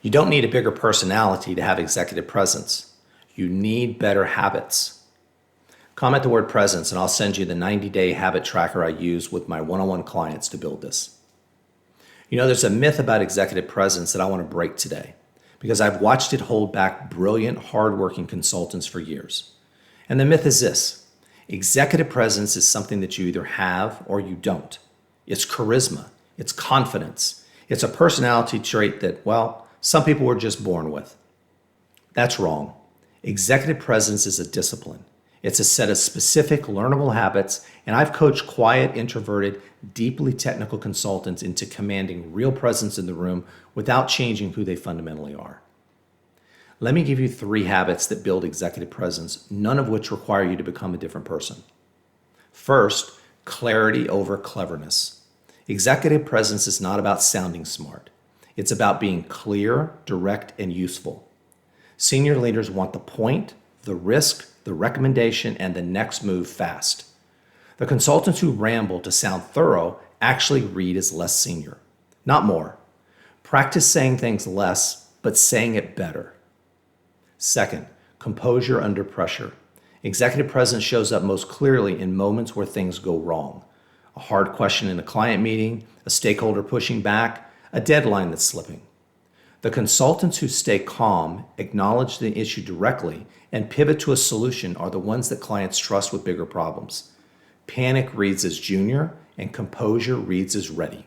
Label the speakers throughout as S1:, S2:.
S1: You don't need a bigger personality to have executive presence. You need better habits. Comment the word presence and I'll send you the 90-day habit tracker I use with my one-on-one clients to build this. You know, there's a myth about executive presence that I want to break today because I've watched it hold back brilliant, hardworking consultants for years. And the myth is this: executive presence is something that you either have or you don't. It's charisma, it's confidence, it's a personality trait that, well, some people were just born with. That's wrong. Executive presence is a discipline. It's a set of specific learnable habits, and I've coached quiet, introverted, deeply technical consultants into commanding real presence in the room without changing who they fundamentally are. Let me give you 3 habits that build executive presence, none of which require you to become a different person. First, clarity over cleverness. Executive presence is not about sounding smart. It's about being clear, direct, and useful. Senior leaders want the point, the risk, the recommendation, and the next move fast. The consultants who ramble to sound thorough actually read as less senior, not more. Practice saying things less, but saying it better. Second, composure under pressure. Executive presence shows up most clearly in moments where things go wrong. A hard question in a client meeting, a stakeholder pushing back, a deadline that's slipping. The consultants who stay calm, acknowledge the issue directly, and pivot to a solution are the ones that clients trust with bigger problems. Panic reads as junior, and composure reads as ready.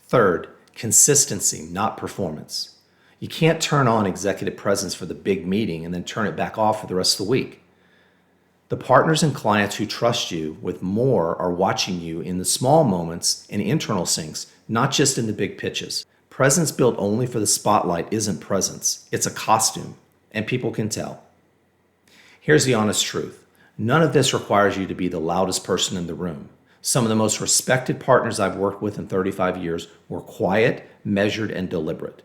S1: Third, consistency, not performance. You can't turn on executive presence for the big meeting and then turn it back off for the rest of the week. The partners and clients who trust you with more are watching you in the small moments and internal syncs, not just in the big pitches. Presence built only for the spotlight isn't presence. It's a costume, and people can tell. Here's the honest truth. None of this requires you to be the loudest person in the room. Some of the most respected partners I've worked with in 35 years were quiet, measured, and deliberate.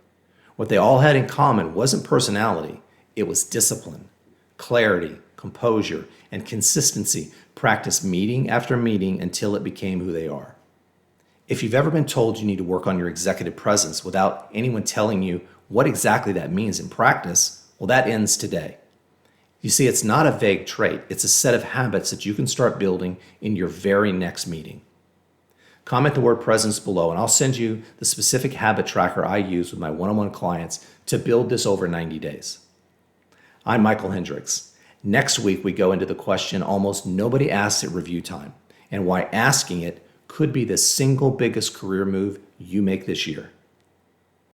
S1: What they all had in common wasn't personality, it was discipline, clarity, composure, and consistency practiced meeting after meeting until it became who they are. If you've ever been told you need to work on your executive presence without anyone telling you what exactly that means in practice, well, that ends today. You see, it's not a vague trait. It's a set of habits that you can start building in your very next meeting. Comment the word presence below, and I'll send you the specific habit tracker I use with my one-on-one clients to build this over 90 days. I'm Michael Hendrix. Next week, we go into the question almost nobody asks at review time and why asking it could be the single biggest career move you make this year.